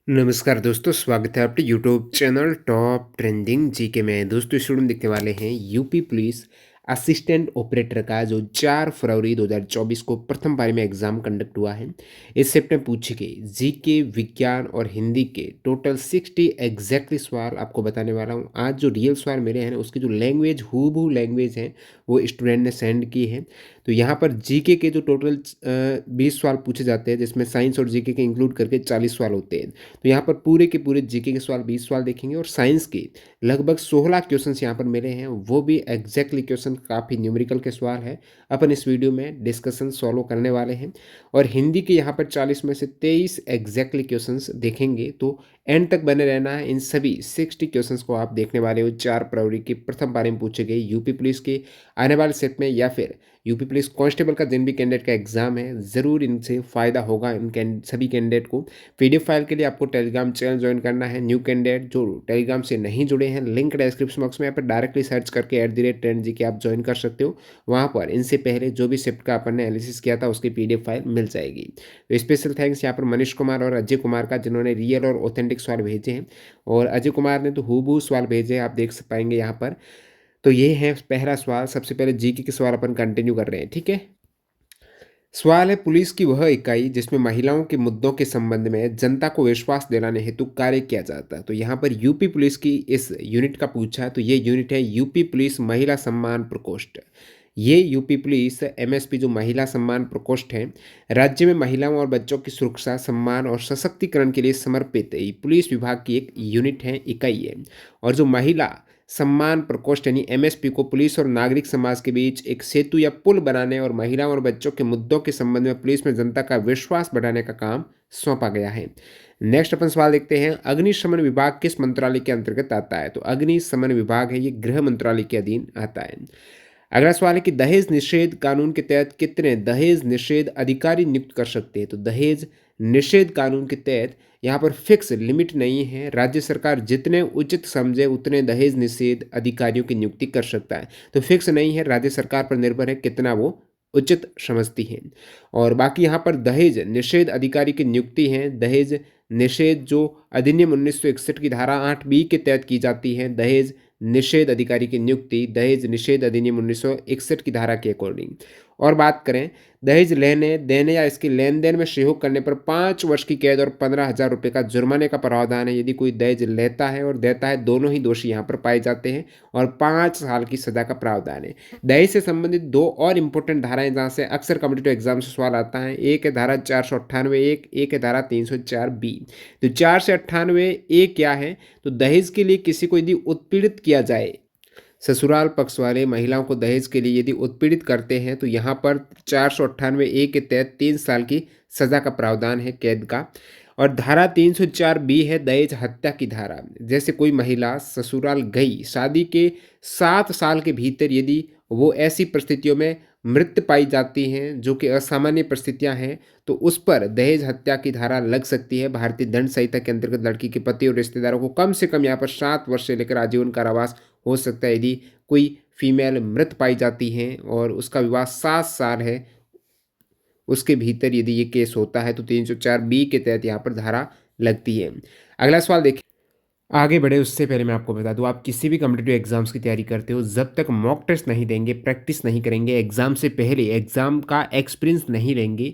नमस्कार दोस्तों, स्वागत है आपके YouTube channel top trending GK में। दोस्तों इस वीडियो में देखने वाले हैं यूपी पुलिस असिस्टेंट ऑपरेटर का जो 4 फरवरी 2024 को प्रथम पारी में एग्जाम कंडक्ट हुआ है। इस सेट में पूछे गए जीके, विज्ञान और हिंदी के टोटल 60 एग्जैक्टली सवाल आपको बताने वाला हूँ। आज जो रियल सवाल मेरे हैं उसकी जो लैंग्वेज हूबहू लैंग्वेज है वो स्टूडेंट ने सेंड की है। तो यहाँ पर जीके के जो टोटल 20 सवाल पूछे जाते हैं, जिसमें साइंस और जीके के इंक्लूड करके 40 सवाल होते हैं। तो यहाँ पर पूरे के पूरे जीके के सवाल 20 सवाल देखेंगे और साइंस के लगभग 16 क्वेश्चंस यहाँ पर मिले हैं, वो भी एग्जैक्टली क्वेश्चन, काफ़ी न्यूमेरिकल के सवाल है। अपन इस वीडियो में डिस्कशन सॉल्व करने वाले हैं। और हिंदी के यहाँ पर 40 में से 23 एग्जैक्टली क्वेश्चंस देखेंगे। तो एंड तक बने रहना है। इन सभी 60 क्वेश्चंस को आप देखने वाले हो 4 फरवरी की प्रथम पारी में पूछे गए यूपी पुलिस के आने वाले सेट में, या फिर यूपी पुलिस कांस्टेबल का जिन भी कैंडिडेट का एग्जाम है, ज़रूर इनसे फ़ायदा होगा इन सभी कैंडिडेट को। पीडीएफ फाइल के लिए आपको टेलीग्राम चैनल ज्वाइन करना है। न्यू कैंडिडेट जो टेलीग्राम से नहीं जुड़े हैं, लिंक डिस्क्रिप्शन बॉक्स में यहाँ पर डायरेक्टली सर्च करके @trendg आप ज्वाइन कर सकते हो। वहाँ पर इनसे पहले जो भी शिफ्ट का अपन ने एनालिसिस किया था उसकी पीडीएफ फाइल मिल जाएगी। तो स्पेशल थैंक्स यहाँ पर मनीष कुमार और अजय कुमार का, जिन्होंने रियल और ऑथेंटिक सवाल भेजे हैं। और अजय कुमार ने तो हूबहू सवाल भेजे हैं, आप देख पाएंगे यहाँ पर। तो ये है पहला सवाल। सबसे पहले जीके के सवाल अपन कंटिन्यू कर रहे हैं, ठीक है। सवाल है, पुलिस की वह इकाई जिसमें महिलाओं के मुद्दों के संबंध में जनता को विश्वास दिलाने हेतु कार्य किया जाता है। तो यहाँ पर यूपी पुलिस की इस यूनिट का पूछा है। तो ये यूनिट है यूपी पुलिस महिला सम्मान प्रकोष्ठ। ये यूपी पुलिस एमएसपी जो महिला सम्मान प्रकोष्ठ है, राज्य में महिलाओं और बच्चों की सुरक्षा, सम्मान और सशक्तिकरण के लिए समर्पित पुलिस विभाग की एक यूनिट है, इकाई है। और जो महिला सम्मान प्रकोष्ठ यानी एमएसपी को पुलिस और नागरिक समाज के बीच एक सेतु या पुल बनाने और महिलाओं और बच्चों के मुद्दों के संबंध में पुलिस में जनता का विश्वास बढ़ाने का काम सौंपा गया है। नेक्स्ट अपन सवाल देखते हैं, अग्निशमन विभाग किस मंत्रालय के अंतर्गत आता है। तो अग्निशमन विभाग है, ये गृह मंत्रालय के अधीन आता है। अगला सवाल है कि दहेज निषेध कानून के तहत कितने दहेज निषेध अधिकारी नियुक्त कर सकते हैं। तो दहेज निषेध कानून के तहत यहाँ पर फिक्स लिमिट नहीं है। राज्य सरकार जितने उचित समझे उतने दहेज निषेध अधिकारियों की नियुक्ति कर सकता है। तो फिक्स नहीं है, राज्य सरकार पर निर्भर है कितना वो उचित समझती है। और बाकी यहाँ पर दहेज निषेध अधिकारी की नियुक्ति है, दहेज निषेध जो अधिनियम 1961 की धारा 8B के तहत की जाती है। दहेज निषेध अधिकारी की नियुक्ति दहेज निषेध अधिनियम 1961 की धारा के अकॉर्डिंग। और बात करें, दहेज लेने देने या इसके लेन देन में सहयोग करने पर 5 वर्ष की कैद और 15,000 रुपये का जुर्माने का प्रावधान है। यदि कोई दहेज लेता है और देता है, दोनों ही दोषी यहाँ पर पाए जाते हैं। और 5 साल की सजा का प्रावधान है। दहेज से संबंधित 2 और इम्पोर्टेंट धाराएं जहाँ से अक्सर कॉम्पिटिटिव एग्जाम से सवाल आता है। एक है धारा 498(1), एक है धारा 304(b). तो 498(a) क्या है। तो दहेज के लिए किसी को यदि उत्पीड़ित किया जाए, ससुराल पक्ष वाले महिलाओं को दहेज के लिए यदि उत्पीड़ित करते हैं, तो यहाँ पर 498(a) के तहत 3 साल की सजा का प्रावधान है, कैद का। और धारा 304(b) है दहेज हत्या की धारा। जैसे कोई महिला ससुराल गई, शादी के 7 साल के भीतर यदि वो ऐसी परिस्थितियों में मृत पाई जाती हैं जो कि असामान्य परिस्थितियां हैं, तो उस पर दहेज हत्या की धारा लग सकती है। भारतीय दंड संहिता के अंतर्गत लड़की के पति और रिश्तेदारों को कम से कम यहाँ पर 7 वर्ष से लेकर आजीवन कारावास हो सकता है यदि कोई फीमेल मृत पाई जाती हैं और उसका विवाह 7 साल है, उसके भीतर यदि ये केस होता है, तो 304(b) के तहत यहाँ पर धारा लगती है। अगला सवाल देखिए। आगे बढ़े उससे पहले मैं आपको बता दूं, आप किसी भी कॉम्पिटिटिव एग्जाम्स की तैयारी करते हो, जब तक मॉक टेस्ट नहीं देंगे, प्रैक्टिस नहीं करेंगे, एग्जाम से पहले एग्जाम का एक्सपीरियंस नहीं लेंगे,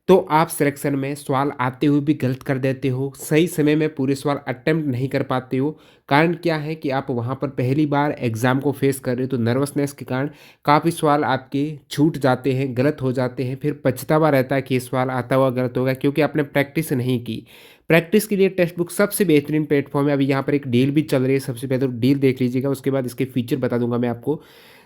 तो आप सिलेक्शन में सवाल आते हुए भी गलत कर देते हो, सही समय में पूरे सवाल अटेम्प्ट नहीं कर पाते हो। कारण क्या है कि आप वहाँ पर पहली बार एग्ज़ाम को फेस कर रहे हो, तो नर्वसनेस के कारण काफ़ी सवाल आपके छूट जाते हैं, गलत हो जाते हैं। फिर पछतावा रहता है कि ये सवाल आता हुआ गलत होगा, क्योंकि आपने प्रैक्टिस नहीं की। प्रैक्टिस के लिए टेक्स्ट बुक सबसे बेहतरीन प्लेटफॉर्म है। अभी यहाँ पर एक डील भी चल रही है, सबसे पहले तो डील देख लीजिएगा, उसके बाद इसके फीचर बता दूंगा मैं आपको।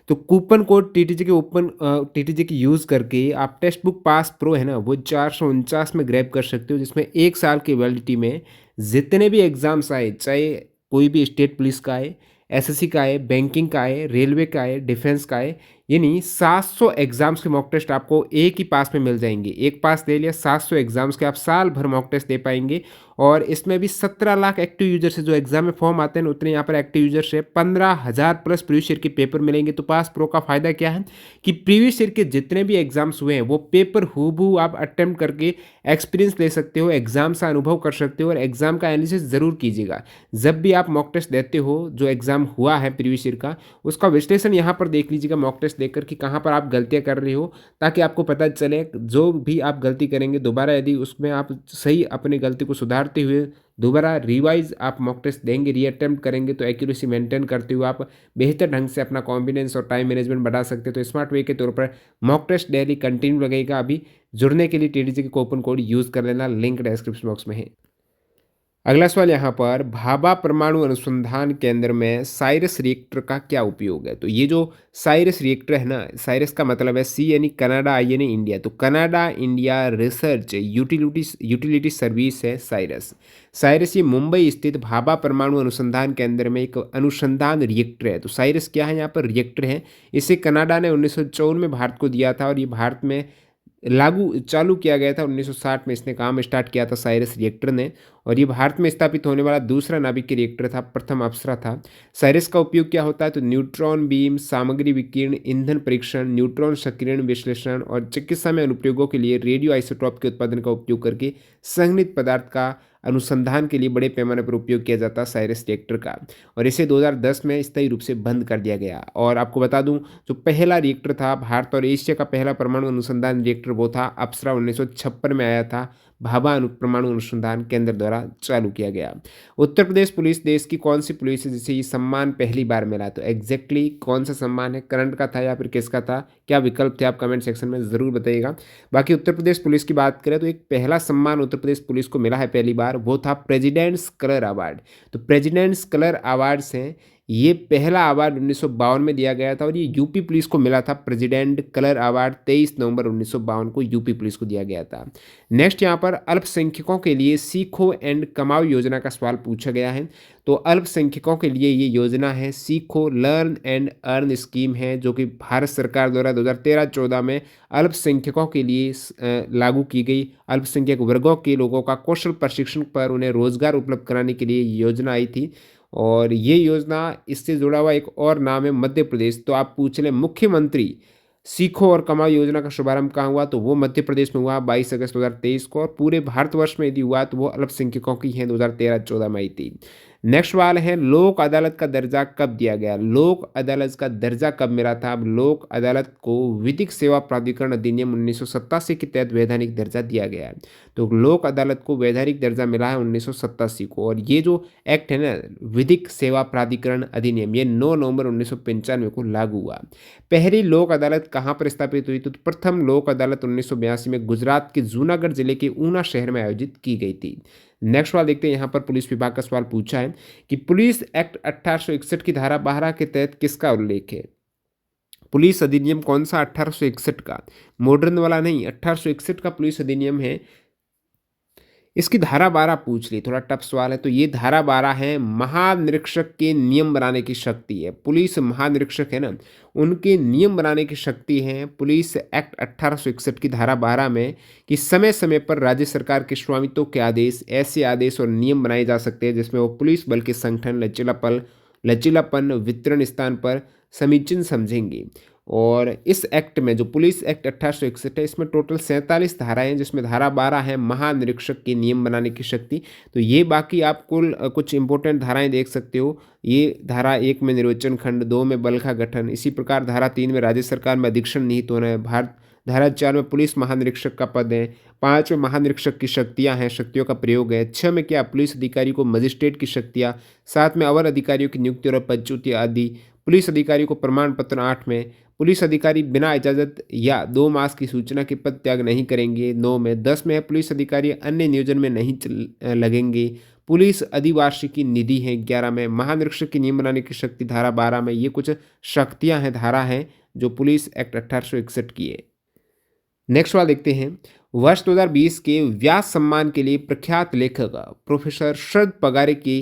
तो कूपन कोड टीटीजे की यूज़ करके आप टेक्स्ट बुक पास प्रो है ना, वो 449 में ग्रैब कर सकते हो, जिसमें 1 साल की वैलिडिटी में जितने भी एग्ज़ाम्स आए, चाहे कोई भी स्टेट पुलिस का आए, एसएससी का आए, बैंकिंग का आए, रेलवे का आए, डिफेंस का आए, यानी 700 एग्ज़ाम्स के मॉक टेस्ट आपको एक ही पास में मिल जाएँगे। एक पास ले लिया, 700 एग्ज़ाम्स के आप साल भर मॉक टेस्ट दे पाएँगे और इसमें भी 17 लाख एक्टिव यूज़र्स है, जो एग्ज़ाम में फॉर्म आते हैं उतने यहाँ पर एक्टिव यूज़र्स है। 15,000 प्लस प्रीवियस ईयर के पेपर मिलेंगे। तो पास प्रो का फ़ायदा क्या है कि प्रीवियस ईयर के जितने भी एग्ज़ाम्स हुए हैं, वो पेपर हूबहू आप अटेम्प्ट करके एक्सपीरियंस ले सकते हो, एग्ज़ाम से अनुभव कर सकते हो और एग्ज़ाम का एनालिसिस ज़रूर कीजिएगा। जब भी आप मॉक टेस्ट देते हो, जो एग्ज़ाम हुआ है प्रीवियस ईयर का, उसका विश्लेषण यहाँ पर देख लीजिएगा मॉक टेस्ट देखकर कि कहाँ पर आप गलतियाँ कर रहे हो, ताकि आपको पता चले जो भी आप गलती करेंगे दोबारा यदि उसमें आप सही अपनी गलती को सुधारते हुए दोबारा रिवाइज़ आप मॉक टेस्ट देंगे, रीअटेम्प्ट करेंगे तो एक्यूरेसी मेंटेन करते हुए आप बेहतर ढंग से अपना कॉन्फिडेंस और टाइम मैनेजमेंट बढ़ा सकते हैं। तो स्मार्ट वे के तौर पर मॉक टेस्ट डेली कंटिन्यू लगेगा। अभी जुड़ने के लिए टीटीजी के कूपन कोड यूज़ कर लेना, लिंक डिस्क्रिप्शन बॉक्स में है। अगला सवाल यहाँ पर भाभा परमाणु अनुसंधान केंद्र में साइरस रिएक्टर का क्या उपयोग है? तो ये जो साइरस रिएक्टर है ना, साइरस का मतलब है सी यानी कनाडा, आई यानी इंडिया। तो Canada India research utility service है साइरस। साइरस ये मुंबई स्थित भाभा परमाणु अनुसंधान केंद्र में एक अनुसंधान रिएक्टर है। तो साइरस क्या है? यहाँ पर रिएक्टर है। इसे कनाडा ने 1954 में भारत को दिया था और ये भारत में चालू किया गया था 1960 में। इसने काम स्टार्ट किया था साइरस रिएक्टर ने और ये भारत में स्थापित होने वाला दूसरा नाभिकीय रिएक्टर था, प्रथम अप्सरा था। साइरस का उपयोग क्या होता है? तो न्यूट्रॉन बीम, सामग्री विकिरण, ईंधन परीक्षण, न्यूट्रॉन सक्रियण विश्लेषण और चिकित्सा में अनुप्रयोगों के लिए रेडियो आइसोटोप के उत्पादन का उपयोग करके संघनित पदार्थ का अनुसंधान के लिए बड़े पैमाने पर उपयोग किया जाता है साइरस रिएक्टर का। और इसे 2010 में स्थायी रूप से बंद कर दिया गया। और आपको बता दूं, जो पहला रिएक्टर था भारत और एशिया का पहला परमाणु अनुसंधान रिएक्टर, वो था अप्सरा, 1956 में आया था। भाभा परमाणु अनुसंधान केंद्र द्वारा चालू किया गया। उत्तर प्रदेश पुलिस देश की कौन सी पुलिस है जिसे ये सम्मान पहली बार मिला? तो एग्जैक्टली कौन सा सम्मान है? करंट का था या फिर किसका था? क्या विकल्प थे? आप कमेंट सेक्शन में ज़रूर बताइएगा। बाकी उत्तर प्रदेश पुलिस की बात करें तो एक पहला सम्मान उत्तर प्रदेश पुलिस को मिला है पहली बार, वो था प्रेसिडेंट्स कलर अवार्ड। तो प्रेसिडेंट्स कलर अवार्ड्स हैं, ये पहला अवार्ड 1952 में दिया गया था और ये यूपी पुलिस को मिला था। प्रेसिडेंट कलर अवार्ड 23 नवंबर 1952 को यूपी पुलिस को दिया गया था। नेक्स्ट यहाँ पर अल्पसंख्यकों के लिए सीखो एंड कमाओ योजना का सवाल पूछा गया है। तो अल्पसंख्यकों के लिए ये योजना है सीखो लर्न एंड अर्न स्कीम है, जो कि भारत सरकार द्वारा 2013-14 में अल्पसंख्यकों के लिए लागू की गई। अल्पसंख्यक वर्गों के लोगों का कौशल प्रशिक्षण पर उन्हें रोजगार उपलब्ध कराने के लिए योजना आई थी। और ये योजना, इससे जुड़ा हुआ एक और नाम है मध्य प्रदेश। तो आप पूछ लें मुख्यमंत्री सीखो और कमाओ योजना का शुभारंभ कहाँ हुआ? तो वो मध्य प्रदेश में हुआ 22 अगस्त 2023 को। और पूरे भारतवर्ष में यदि हुआ तो वो अल्पसंख्यकों की है, 2013-14 में आई थी। नेक्स्ट सवाल है लोक अदालत का दर्जा कब दिया गया? लोक अदालत का दर्जा कब मिला था? अब लोक अदालत को विधिक सेवा प्राधिकरण अधिनियम 1987 के तहत वैधानिक दर्जा दिया गया है। तो लोक अदालत को वैधानिक दर्जा मिला है 1987 को। और ये जो एक्ट है ना, विधिक सेवा प्राधिकरण अधिनियम, ये 9 नवंबर 1995 को लागू हुआ। पहली लोक अदालत कहाँ पर स्थापित हुई? तो प्रथम लोक अदालत 1982 में गुजरात के जूनागढ़ जिले के ऊना शहर में आयोजित की गई थी। नेक्स्ट सवाल देखते हैं। यहाँ पर पुलिस विभाग का सवाल पूछा है कि पुलिस एक्ट 1861 की धारा 12 के तहत किसका उल्लेख है? पुलिस अधिनियम कौन सा? 1861 का, मॉडर्न वाला नहीं, 1861 का पुलिस अधिनियम है। इसकी धारा 12 पूछ ली, थोड़ा टफ सवाल है। तो ये धारा 12 है, महानिरीक्षक के नियम बनाने की शक्ति है। पुलिस महानिरीक्षक है ना, उनके नियम बनाने की शक्ति है पुलिस एक्ट 1861 की धारा 12 में, कि समय समय पर राज्य सरकार के स्वामित्व के आदेश, ऐसे आदेश और नियम बनाए जा सकते हैं जिसमें वो पुलिस बल के संगठन, लचीलापन वितरण स्थान पर समीचीन समझेंगे। और इस एक्ट में, जो पुलिस एक्ट 1861 है, इसमें टोटल 47 धाराएं हैं, जिसमें धारा 12 है महानिरीक्षक के नियम बनाने की शक्ति। तो ये बाकी आप कुल कुछ इंपॉर्टेंट धाराएं देख सकते हो। ये धारा 1 में निर्वाचन खंड, 2 में बल का गठन, इसी प्रकार धारा 3 में राज्य सरकार में अधीक्षण निहित होना है। धारा 4 में पुलिस महानिरीक्षक का पद है। 5 में महानिरीक्षक की शक्तियां हैं, शक्तियों का प्रयोग है। 6 में क्या? पुलिस अधिकारी को मजिस्ट्रेट की शक्तियां। 7 में अवर अधिकारियों की नियुक्ति और पदच्युति आदि। पुलिस अधिकारी को प्रमाण पत्र। 8 में पुलिस अधिकारी बिना इजाजत या 2 मास की सूचना के पद त्याग नहीं करेंगे। 9 में 10 में है पुलिस अधिकारी अन्य नियोजन में नहीं लगेंगे। पुलिस अधिवार्षिकी निधि है। 11 में महानिरीक्षक की नियम बनाने की शक्ति, धारा 12 में। ये कुछ शक्तियां हैं, धारा हैं जो पुलिस एक्ट 1861 की है। नेक्स्ट सवाल देखते हैं। वर्ष 2020 के व्यास सम्मान के लिए प्रख्यात लेखक प्रोफेसर शरद पगारे की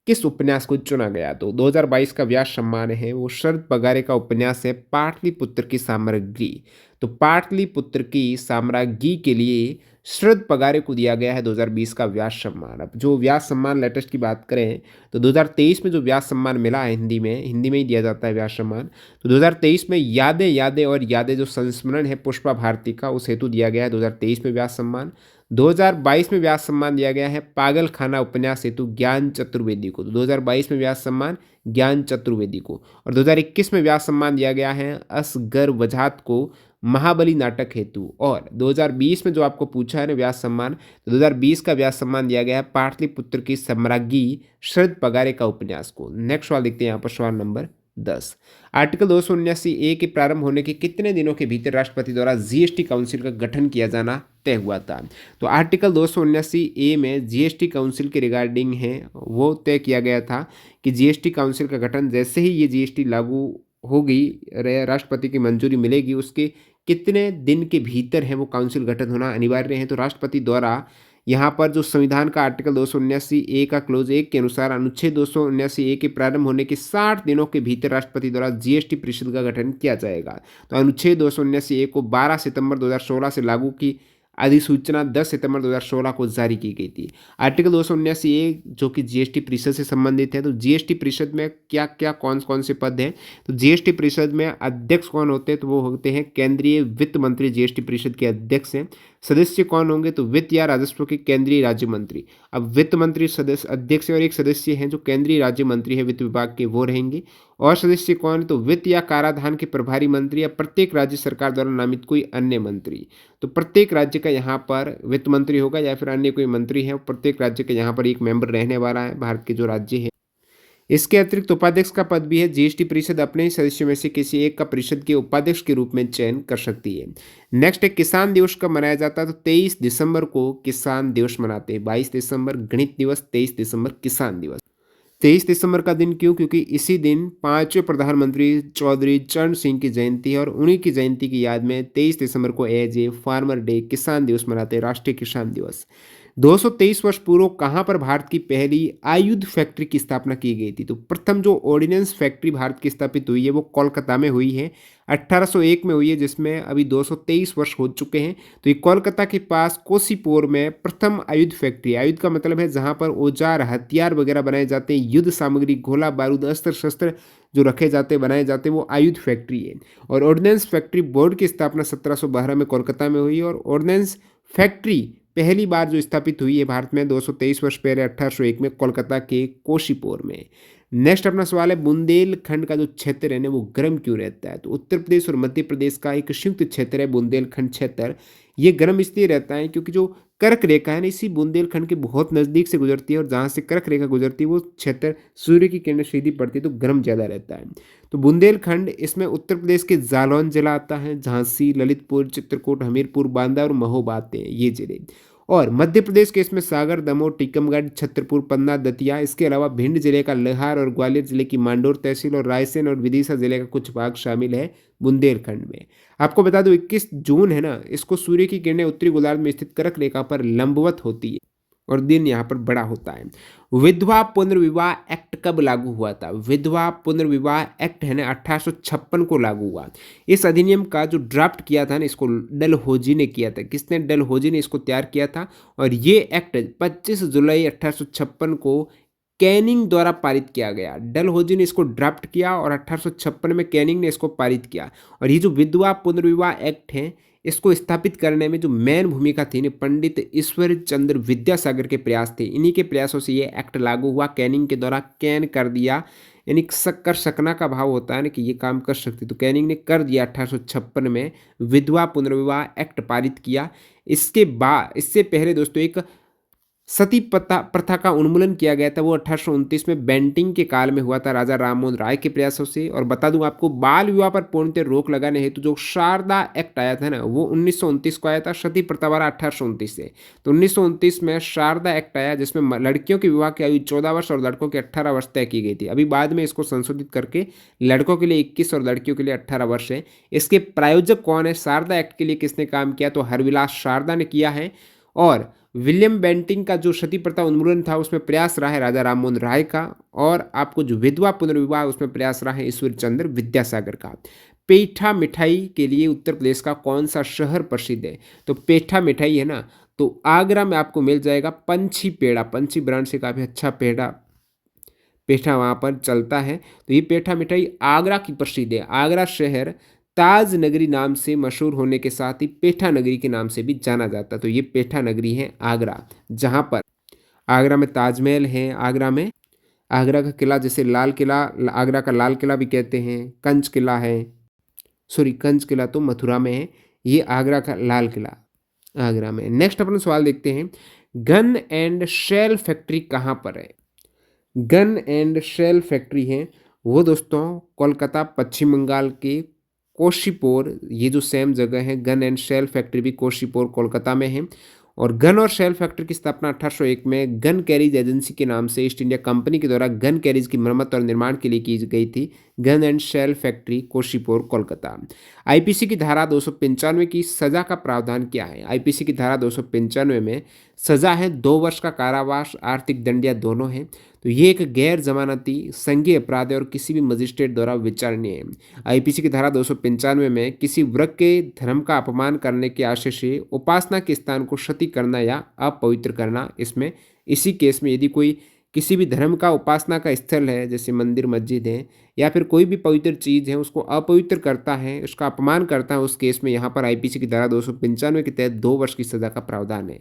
किस उपन्यास को चुना गया? तो 2022 का व्यास सम्मान है वो शरद पगारे का उपन्यास है पाटलिपुत्र की साम्राज्ञी। तो पाटलिपुत्र की साम्राज्ञी के लिए शरद पगारे को दिया गया है 2020 का व्यास सम्मान। अब जो व्यास सम्मान लेटेस्ट की बात करें तो 2023 में जो व्यास सम्मान मिला है हिंदी में ही दिया जाता है व्यास सम्मान। तो 2023 में यादें यादें और यादें जो संस्मरण है पुष्पा भारती का उस हेतु दिया गया है 2023 में व्यास सम्मान। 2022 में व्यास सम्मान दिया गया है पागल खाना उपन्यास हेतु ज्ञान चतुर्वेदी को। तो 2022 में व्यास सम्मान ज्ञान चतुर्वेदी को और 2021 में व्यास सम्मान दिया गया है असगर वजाहत को महाबली नाटक हेतु। और 2020 में जो आपको पूछा है ना व्यास सम्मान, तो 2020 का व्यास सम्मान दिया गया है पाटलिपुत्र की सम्राज्ञी शरद पगारे का उपन्यास को। नेक्स्ट सवाल देखते हैं यहाँ पर सवाल नंबर 10। आर्टिकल 279 ए के प्रारंभ होने के कितने दिनों के भीतर राष्ट्रपति द्वारा जीएसटी काउंसिल का गठन किया जाना तय हुआ था? तो आर्टिकल 279 ए में जीएसटी काउंसिल के रिगार्डिंग है वो तय किया गया था कि जीएसटी काउंसिल का गठन जैसे ही ये जीएसटी लागू होगी, राष्ट्रपति की मंजूरी मिलेगी, उसके कितने दिन के भीतर है वो काउंसिल गठन होना अनिवार्य है। तो राष्ट्रपति द्वारा यहाँ पर जो संविधान का आर्टिकल 279 ए का क्लोज 1 के अनुसार अनुच्छेद 279 ए के प्रारंभ होने के 60 दिनों के भीतर राष्ट्रपति द्वारा जीएसटी परिषद का गठन किया जाएगा। तो अनुच्छेद 279 ए को 12 सितंबर 2016 से लागू की अधिसूचना 10 सितंबर 2016 को जारी की गई थी। आर्टिकल 279 ए जो कि जीएसटी परिषद से संबंधित है। तो जीएसटी परिषद में क्या क्या कौन कौन से पद हैं? तो जीएसटी परिषद में अध्यक्ष कौन होते हैं? तो वो होते हैं केंद्रीय वित्त मंत्री, जीएसटी परिषद के अध्यक्ष हैं। सदस्य कौन होंगे? तो वित्त या राजस्व के केंद्रीय राज्य मंत्री। अब वित्त मंत्री सदस्य अध्यक्ष और एक सदस्य हैं जो केंद्रीय राज्य मंत्री है वित्त विभाग के, वो रहेंगे। और सदस्य कौन है? तो वित्त या कराधान के प्रभारी मंत्री या प्रत्येक राज्य सरकार द्वारा नामित कोई अन्य मंत्री। तो प्रत्येक राज्य का यहाँ पर वित्त मंत्री होगा या फिर अन्य कोई मंत्री है, प्रत्येक राज्य के यहाँ पर एक मेंबर रहने वाला है भारत के जो राज्य है। इसके अतिरिक्त उपाध्यक्ष का पद भी है। जीएसटी परिषद अपने ही सदस्यों में से किसी एक का परिषद के उपाध्यक्ष के रूप में चयन कर सकती है। नेक्स्ट है किसान दिवस कब मनाया जाता है? तो 23 दिसंबर को किसान दिवस मनाते हैं। 22 दिसंबर गणित दिवस, 23 दिसंबर किसान दिवस। 23 दिसंबर का दिन क्यों? क्योंकि इसी दिन 5वें प्रधानमंत्री चौधरी चरण सिंह की जयंती है और उन्हीं की जयंती की याद में 23 दिसंबर को एज ए फार्मर डे किसान दिवस मनाते हैं, राष्ट्रीय किसान दिवस। 223 वर्ष पूर्व कहाँ पर भारत की पहली आयुध फैक्ट्री की स्थापना की गई थी? तो प्रथम जो ऑर्डिनेंस फैक्ट्री भारत की स्थापित हुई है वो कोलकाता में हुई है, 1801 में हुई है, जिसमें अभी 223 वर्ष हो चुके हैं। तो ये कोलकाता के पास कोसीपोर में प्रथम आयुध फैक्ट्री। आयुध का मतलब है जहाँ पर औजार हथियार वगैरह बनाए जाते हैं, युद्ध सामग्री गोला बारूद अस्त्र शस्त्र जो रखे जाते बनाए जाते हैं, वो आयुध फैक्ट्री है। और ऑर्डिनेंस फैक्ट्री बोर्ड की स्थापना 1712 में कोलकाता में हुई और ऑर्डिनेंस फैक्ट्री पहली बार जो स्थापित हुई है भारत में 223 वर्ष पहले 1801 में कोलकाता के कोशीपोर में। नेक्स्ट अपना सवाल है बुंदेलखंड का जो क्षेत्र है ना वो गर्म क्यों रहता है? तो उत्तर प्रदेश और मध्य प्रदेश का एक संयुक्त क्षेत्र है बुंदेलखंड क्षेत्र। ये गर्म इसलिए रहता है क्योंकि जो कर्क रेखा है ना इसी बुंदेलखंड के बहुत नज़दीक से गुजरती है और जहाँ से कर्क रेखा गुजरती है वो क्षेत्र सूर्य की किरणें सीधी पड़ती है तो गर्म ज़्यादा रहता है। तो बुंदेलखंड इसमें उत्तर प्रदेश के जालौन जिला आता है, झांसी, ललितपुर, चित्रकूट, हमीरपुर, बांदा और महोबा आते हैं ये जिले। और मध्य प्रदेश के इसमें सागर, दमोह, टीकमगढ़, छतरपुर, पन्ना, दतिया, इसके अलावा भिंड जिले का लहार और ग्वालियर जिले की मांडोर तहसील और रायसेन और विदिशा जिले का कुछ भाग शामिल है बुंदेलखंड में। आपको बता दूं 21 जून है ना, इसको सूर्य की किरणें उत्तरी गोलार्ध में स्थित कर्क रेखा पर लंबवत होती है और दिन यहाँ पर बड़ा होता है। विधवा पुनर्विवाह एक्ट कब लागू हुआ था? विधवा पुनर्विवाह एक्ट है ना 1856 को लागू हुआ। इस अधिनियम का जो ड्राफ्ट किया था ना इसको डलहौजी ने किया था। किसने? डलहौजी ने इसको तैयार किया था और ये एक्ट 25 जुलाई 1856 को कैनिंग द्वारा पारित किया गया। डलहौजी ने इसको ड्राफ्ट किया और 1856 में कैनिंग ने इसको पारित किया। और ये जो विधवा पुनर्विवाह एक्ट है इसको स्थापित करने में जो मेन भूमिका थी ना पंडित ईश्वर चंद्र विद्यासागर के प्रयास थे। इन्हीं के प्रयासों से ये एक्ट लागू हुआ। कैनिंग के द्वारा कैन कर दिया, यानी कर सकना का भाव होता है ना कि ये काम कर सकती, तो कैनिंग ने कर दिया 1856 में विधवा पुनर्विवाह एक्ट पारित किया। इसके बाद इससे पहले दोस्तों एक सती प्रथा का उन्मूलन किया गया था, वो 1829 में बेंटिंग के काल में हुआ था राजा राममोहन राय के प्रयासों से। और बता दूं आपको बाल विवाह पर पूर्णतः रोक लगाने हेतु जो शारदा एक्ट आया था ना वो 1929 को आया था, सती प्रथा वाला 1829 से। तो 1929 में शारदा एक्ट आया जिसमें लड़कियों के विवाह की आयु 14 वर्ष और लड़कों के 18 वर्ष तय की गई थी। अभी बाद में इसको संशोधित करके लड़कों के लिए 21 और लड़कियों के लिए 18 वर्ष है। इसके प्रायोजक कौन है? शारदा एक्ट के लिए किसने काम किया? तो हरविलास शारदा ने किया है। और विलियम बेंटिंग का जो सती प्रथा उन्मूलन था उसमें प्रयास रहा है राजा राममोहन राय का, और आपको जो विधवा पुनर्विवाह उसमें प्रयास रहा है ईश्वर चंद्र विद्यासागर का। पेठा मिठाई के लिए उत्तर प्रदेश का कौन सा शहर प्रसिद्ध है? तो पेठा मिठाई है ना, तो आगरा में आपको मिल जाएगा पंछी पेड़ा, पंछी ब्रांड से काफ़ी अच्छा पेड़ा पेठा वहाँ पर चलता है। तो ये पेठा मिठाई आगरा की प्रसिद्ध है। आगरा शहर ताज नगरी नाम से मशहूर होने के साथ ही पेठा नगरी के नाम से भी जाना जाता है। तो ये पेठा नगरी है आगरा, जहाँ पर आगरा में ताजमहल है, आगरा में आगरा का किला जैसे लाल किला, आगरा का लाल किला भी कहते हैं, कंच किला है, सॉरी कंच किला तो मथुरा में है, ये आगरा का लाल किला आगरा में। नेक्स्ट अपन सवाल देखते हैं, गन एंड शेल फैक्ट्री कहाँ पर है? गन एंड शेल फैक्ट्री है वो दोस्तों कोलकाता पश्चिम बंगाल के कोशीपुर, ये जो सेम जगह है, गन एंड शेल फैक्ट्री भी कोशीपुर कोलकाता में है। और गन और शेल फैक्ट्री की स्थापना 1801 में गन कैरिज एजेंसी के नाम से ईस्ट इंडिया कंपनी के द्वारा गन कैरिज की मरम्मत और निर्माण के लिए की गई थी। Gun and shell factory Kossipore Kolkata. IPC की धारा 295 की सजा का प्रावधान क्या है? आईपीसी की धारा 295 में सजा है 2 वर्ष का कारावास, आर्थिक दंड या दोनों है। तो ये एक गैर जमानती संघीय अपराध है और किसी भी मजिस्ट्रेट द्वारा विचारणीय है। आईपीसी की धारा 295 में किसी वर्ग के धर्म का अपमान करने के आशय से उपासना के स्थान को क्षति करना या अपवित्र करना, इसमें इसी केस में यदि कोई किसी भी धर्म का उपासना का स्थल है, जैसे मंदिर मस्जिद है या फिर कोई भी पवित्र चीज़ है, उसको अपवित्र करता है, उसका अपमान करता है, उस केस में यहाँ पर आईपीसी की धारा 295 के तहत 2 वर्ष की सजा का प्रावधान है।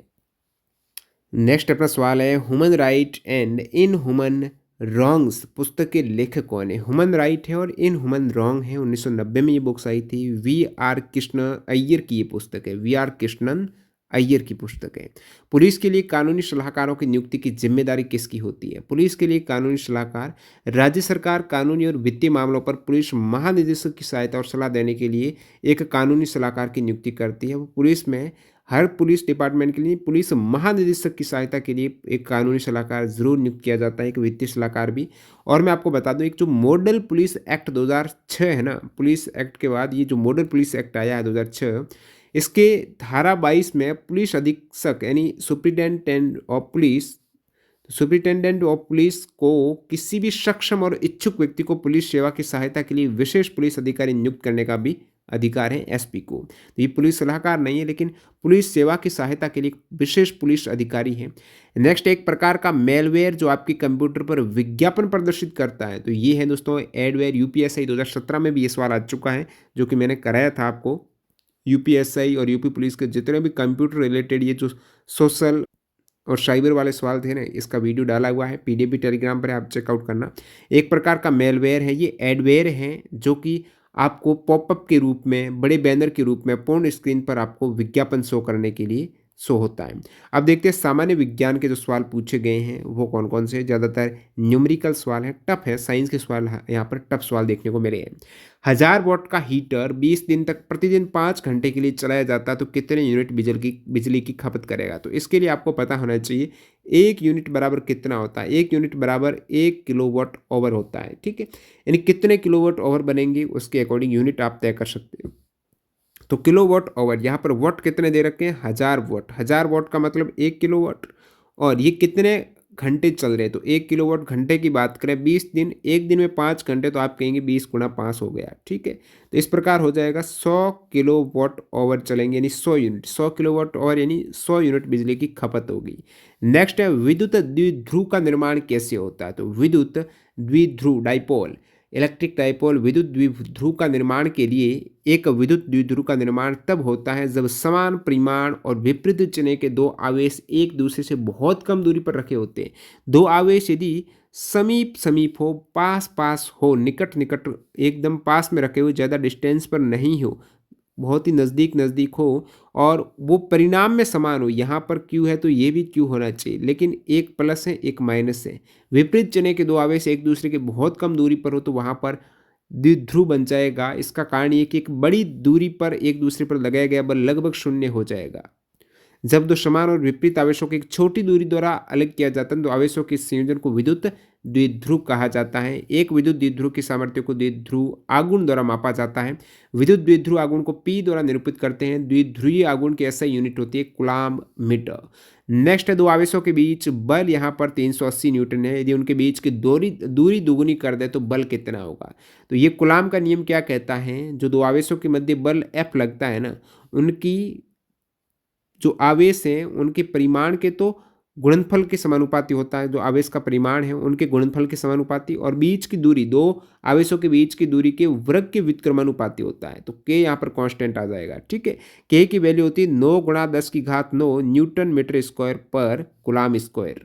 नेक्स्ट अपना सवाल है, human right and in human wrongs पुस्तक के लेखक कौन है? ह्यूमन राइट है और इन ह्यूमन रॉन्ग है, 1990 में ये बुक्स आई थी। वी आर कृष्ण अय्यर की ये पुस्तक है, वी आर कृष्णन अय्यर की पुस्तक है। पुलिस के लिए कानूनी सलाहकारों की नियुक्ति की जिम्मेदारी किसकी होती है? पुलिस के लिए कानूनी सलाहकार राज्य सरकार कानूनी और वित्तीय मामलों पर पुलिस महानिदेशक की सहायता और सलाह देने के लिए एक कानूनी सलाहकार की नियुक्ति करती है। वो पुलिस में हर पुलिस डिपार्टमेंट के लिए पुलिस महानिदेशक की सहायता के लिए एक कानूनी सलाहकार जरूर नियुक्त किया जाता है, एक वित्तीय सलाहकार भी। और मैं आपको बता दूं, एक जो मॉडल पुलिस एक्ट 2006 है ना, पुलिस एक्ट के बाद ये जो मॉडल पुलिस एक्ट आया है 2006, इसके धारा 22 में पुलिस अधीक्षक यानी सुप्रिटेंडेंट ऑफ पुलिस को किसी भी सक्षम और इच्छुक व्यक्ति को पुलिस सेवा की सहायता के लिए विशेष पुलिस अधिकारी नियुक्त करने का भी अधिकार है एसपी को। तो ये पुलिस सलाहकार नहीं है, लेकिन पुलिस सेवा की सहायता के लिए विशेष पुलिस अधिकारी है। नेक्स्ट, एक प्रकार का मेलवेयर जो आपके कंप्यूटर पर विज्ञापन प्रदर्शित करता है, तो ये है दोस्तों एडवेयर। यूपीएसआई 2017 में भी ये सवाल आ चुका है, जो कि मैंने कराया था आपको। यूपीएसआई और यूपी पुलिस के जितने भी कंप्यूटर रिलेटेड ये जो सोशल और साइबर वाले सवाल थे ना, इसका वीडियो डाला हुआ है पीडीएफ भी टेलीग्राम पर, आप चेकआउट करना। एक प्रकार का मेलवेयर है, ये एडवेयर है जो कि आपको पॉपअप के रूप में, बड़े बैनर के रूप में पूर्ण स्क्रीन पर आपको विज्ञापन शो करने के लिए शो होता है। अब देखते हैं सामान्य विज्ञान के जो सवाल पूछे गए हैं वो कौन कौन से। ज़्यादातर न्यूमेरिकल सवाल है, टफ है। साइंस के सवाल यहाँ पर टफ सवाल देखने को मिले हैं। 1000 वॉट का हीटर 20 दिन तक प्रतिदिन 5 घंटे के लिए चलाया जाता है तो कितने यूनिट बिजली की खपत करेगा? तो इसके लिए आपको पता होना चाहिए 1 यूनिट बराबर कितना होता है। 1 यूनिट बराबर 1 किलोवाट आवर होता है, ठीक है। यानी कितने किलोवाट आवर बनेंगे उसके अकॉर्डिंग यूनिट आप तय कर सकते हो। तो किलोवाट आवर, यहाँ पर वाट कितने दे रखे हैं? 1000 वाट। 1000 वाट का मतलब 1 किलोवाट। और ये कितने घंटे चल रहे हैं? तो 1 किलोवाट घंटे की बात करें, 20 दिन, एक दिन में 5 घंटे, तो आप कहेंगे 20 गुणा 5 हो गया, ठीक है। तो इस प्रकार हो जाएगा 100 किलोवाट आवर चलेंगे, यानी 100 यूनिट। 100 किलोवाट आवर यानी 100 यूनिट बिजली की खपत होगी। नेक्स्ट है, विद्युत द्विध्रुव का निर्माण कैसे होता है? तो विद्युत द्विध्रुव डाइपोल, इलेक्ट्रिक डाइपोल विद्युत द्विध्रुव का निर्माण के लिए एक विद्युत द्विध्रुव का निर्माण तब होता है जब समान परिमाण और विपरीत चिन्ह के दो आवेश एक दूसरे से बहुत कम दूरी पर रखे होते हैं। दो आवेश यदि समीप समीप हो, पास पास हो, निकट निकट एकदम पास में रखे हुए, ज़्यादा डिस्टेंस पर नहीं हो, बहुत ही नज़दीक नज़दीक हो और वो परिणाम में समान हो। यहाँ पर क्यू है तो ये भी क्यू होना चाहिए, लेकिन एक प्लस है एक माइनस है। विपरीत चिन्ह के दो आवेश एक दूसरे के बहुत कम दूरी पर हो तो वहाँ पर द्विध्रुव बन जाएगा। इसका कारण ये कि एक बड़ी दूरी पर एक दूसरे पर लगाया गया बल लगभग शून्य हो जाएगा। जब दो समान और विपरीत आवेशों को एक छोटी दूरी द्वारा अलग किया जाता है तो आवेशों के संयोजन को विद्युत द्विध्रुव कहा जाता है। एक विद्युत द्विध्रुव की सामर्थ्य को द्विध्रुव आघूर्ण द्वारा मापा जाता है। विद्युत द्विध्रुव आघूर्ण को P द्वारा निरूपित करते हैं। द्विध्रुवीय आघूर्ण की SI यूनिट होती है कूलाम्ब मीटर। नेक्स्ट है दो आवेशों के बीच बल यहाँ पर 380 न्यूटन है। यदि उनके बीच की दूरी दूरी दुगुनी कर दे तो बल कितना होगा। तो ये कूलाम का नियम क्या कहता है, जो दो आवेशों के मध्य बल F लगता है ना, उनकी जो आवेश हैं उनके परिमाण के तो गुणनफल के समानुपाती होता है। जो आवेश का परिमाण है उनके गुणनफल के समानुपाती, और बीच की दूरी दो आवेशों के बीच की दूरी के वर्ग के व्युत्क्रमानुपाती होता है। तो के यहाँ पर कांस्टेंट आ जाएगा, ठीक है। के की वैल्यू होती है 9 गुणा 10 की घात 9 न्यूटन मीटर स्क्वायर पर कूलाम स्क्वायर।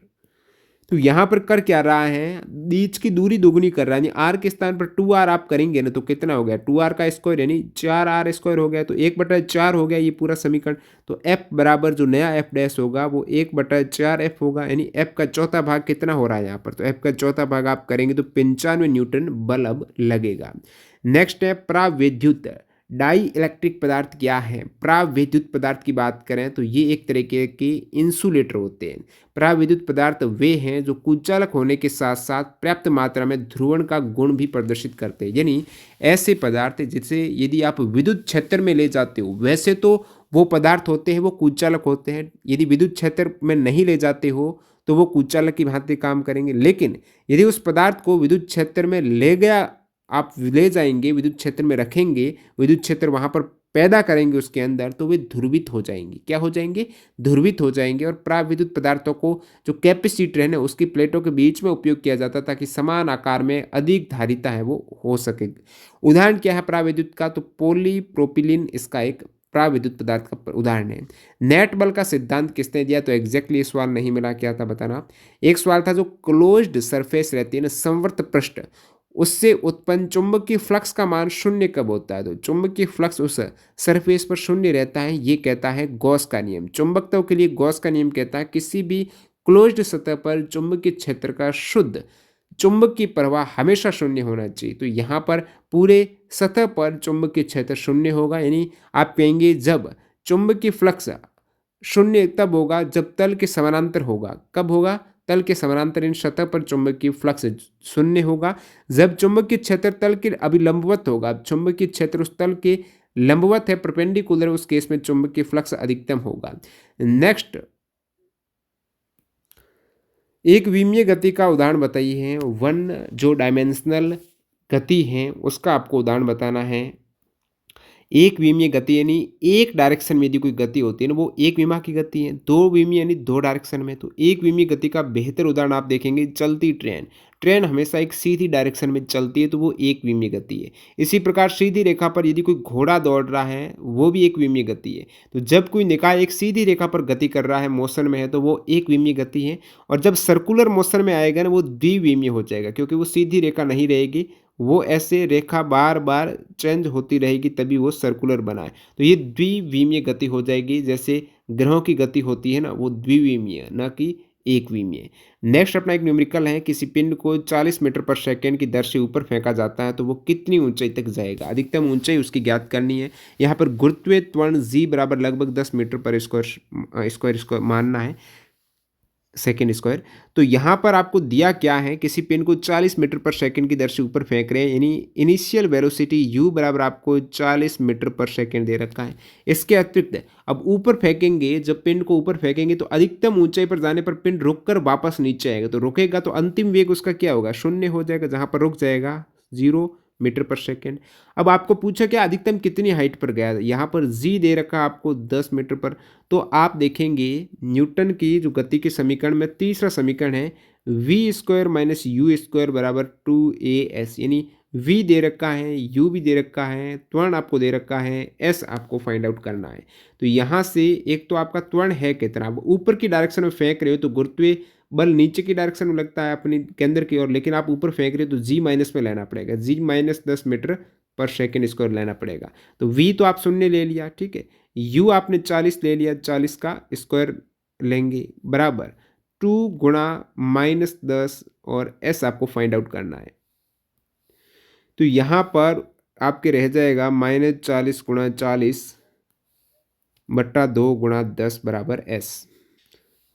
तो यहाँ पर कर क्या रहा है, बीच की दूरी दोगुनी कर रहा है, यानी आर के स्थान पर 2r आप करेंगे ना तो कितना हो गया 2r का स्क्वायर यानी 4r स्क्वायर हो गया। तो 1/4 हो गया ये पूरा समीकरण। तो f बराबर जो नया f डैश होगा वो 1/4f होगा, यानी f का चौथा भाग कितना हो रहा है यहाँ पर। तो f का चौथा भाग आप करेंगे तो 95 न्यूटन बल अब लगेगा। नेक्स्ट है प्राविद्युत डाई इलेक्ट्रिक पदार्थ क्या है। प्राविद्युत पदार्थ की बात करें तो ये एक तरीके के इंसुलेटर होते हैं। प्राविद्युत पदार्थ वे हैं जो कुचालक होने के साथ साथ पर्याप्त मात्रा में ध्रुवण का गुण भी प्रदर्शित करते हैं, यानी ऐसे पदार्थ जिसे यदि आप विद्युत क्षेत्र में ले जाते हो, वैसे तो वो पदार्थ होते हैं वो कुचालक होते हैं, यदि विद्युत क्षेत्र में नहीं ले जाते हो तो वो कुचालक की भांति काम करेंगे। लेकिन यदि उस पदार्थ को विद्युत क्षेत्र में ले गया, आप ले जाएंगे विद्युत क्षेत्र में रखेंगे, विद्युत क्षेत्र वहां पर पैदा करेंगे उसके अंदर, तो वे ध्रुवित हो जाएंगे। क्या हो जाएंगे, ध्रुवित हो जाएंगे। और प्राविद्युत पदार्थों को जो कैपेसिटर है ना उसकी प्लेटों के बीच में उपयोग किया जाता ताकि समान आकार में अधिक धारिता है वो हो सके। उदाहरण क्या है प्राविद्युत का, तो पॉलीप्रोपिलीन इसका एक प्राविद्युत पदार्थ का उदाहरण है। नेट बल का सिद्धांत किसने दिया, तो एग्जैक्टली सवाल नहीं मिला, क्या था बताना। एक सवाल था जो क्लोज्ड सरफेस रहती है ना संवर्त पृष्ठ, उससे उत्पन्न चुंबकीय फ्लक्स का मान शून्य कब होता है। तो चुंबकीय फ्लक्स उस सरफेस पर शून्य रहता है, ये कहता है गॉस का नियम। चुंबकत्व के लिए गॉस का नियम कहता है किसी भी क्लोज्ड सतह पर चुंबकीय क्षेत्र का शुद्ध चुंबकीय प्रवाह हमेशा शून्य होना चाहिए। तो यहाँ पर पूरे सतह पर चुंबकीय क्षेत्र शून्य होगा, यानी आप कहेंगे जब चुंबकीय फ्लक्स शून्य तब होगा जब तल के समानांतर होगा। कब होगा, तल के समानांतर इन सतह पर चुंबकीय फ्लक्स शून्य होगा। जब चुंबकीय क्षेत्र तल के अभिलंबवत होगा, चुंबकीय क्षेत्र उस तल के लंबवत है परपेंडिकुलर, उस केस में चुंबकीय फ्लक्स अधिकतम होगा। नेक्स्ट, एक विमीय गति का उदाहरण बताइए। वन जो डायमेंशनल गति है उसका आपको उदाहरण बताना है। एक विमीय गति यानी एक डायरेक्शन में यदि कोई गति होती है ना वो एक विमा की गति है। दो विमीय यानी दो डायरेक्शन में। तो एक विमीय गति का बेहतर उदाहरण आप देखेंगे चलती ट्रेन। ट्रेन हमेशा एक सीधी डायरेक्शन में चलती है तो वो एक विमीय गति है। इसी प्रकार सीधी रेखा पर यदि कोई घोड़ा दौड़ रहा है वो भी एक विमीय गति है। तो जब कोई निकाय एक सीधी रेखा पर गति कर रहा है, मोशन में है, तो वो एक विमीय गति है। और जब सर्कुलर मोशन में आएगा ना वो द्विविमीय हो जाएगा, क्योंकि वो सीधी रेखा नहीं रहेगी, वो ऐसे रेखा बार बार चेंज होती रहेगी तभी वो सर्कुलर बनाए। तो ये द्विविमीय गति हो जाएगी। जैसे ग्रहों की गति होती है ना वो द्विविमीय, न कि एक विमीय। नेक्स्ट अपना एक न्यूमेरिकल है, किसी पिंड को 40 मीटर पर सेकेंड की दर से ऊपर फेंका जाता है तो वो कितनी ऊंचाई तक जाएगा। अधिकतम ऊंचाई उसकी ज्ञात करनी है। यहाँ पर गुरुत्वीय त्वरण जी बराबर लगभग 10 मीटर पर स्क्वायर मानना है, सेकेंड स्क्वायर। तो यहाँ पर आपको दिया क्या है, किसी पेन को 40 मीटर पर सेकंड की दर से ऊपर फेंक रहे हैं, यानी इनिशियल वेलोसिटी u बराबर आपको 40 मीटर पर सेकंड दे रखा है। इसके अतिरिक्त अब ऊपर फेंकेंगे, जब पिंड को ऊपर फेंकेंगे तो अधिकतम ऊंचाई पर जाने पर पिंड रुककर वापस नीचे आएगा। तो रुकेगा तो अंतिम वेग उसका क्या होगा, शून्य हो जाएगा। जहाँ पर रुक जाएगा 0 मीटर पर सेकेंड। अब आपको पूछा क्या अधिकतम कितनी हाइट पर गया, यहाँ पर जी दे रखा आपको 10 मीटर पर। तो आप देखेंगे न्यूटन की जो गति के समीकरण में तीसरा समीकरण है V square minus U square बराबर 2as, यानी v दे रखा है, u भी दे रखा है, त्वरण आपको दे रखा है, s आपको फाइंड आउट करना है। तो यहाँ से एक तो आपका त्वरण है कितना, आप ऊपर की डायरेक्शन में फेंक रहे हो तो गुरुत्वीय बल नीचे की डायरेक्शन में लगता है अपनी केंद्र की ओर, लेकिन आप ऊपर फेंक रहे हो तो जी माइनस में लेना पड़ेगा, जी माइनस 10 मीटर पर सेकेंड स्क्वायर लेना पड़ेगा। तो v तो आप शून्य ले लिया, ठीक है, u आपने 40 ले लिया, 40 का स्क्वायर लेंगे बराबर 2 गुणा -10 और s आपको फाइंड आउट करना है। तो यहाँ पर आपके रह जाएगा -40 गुणा 40 बट्टा 2 गुणा 10 बराबर s,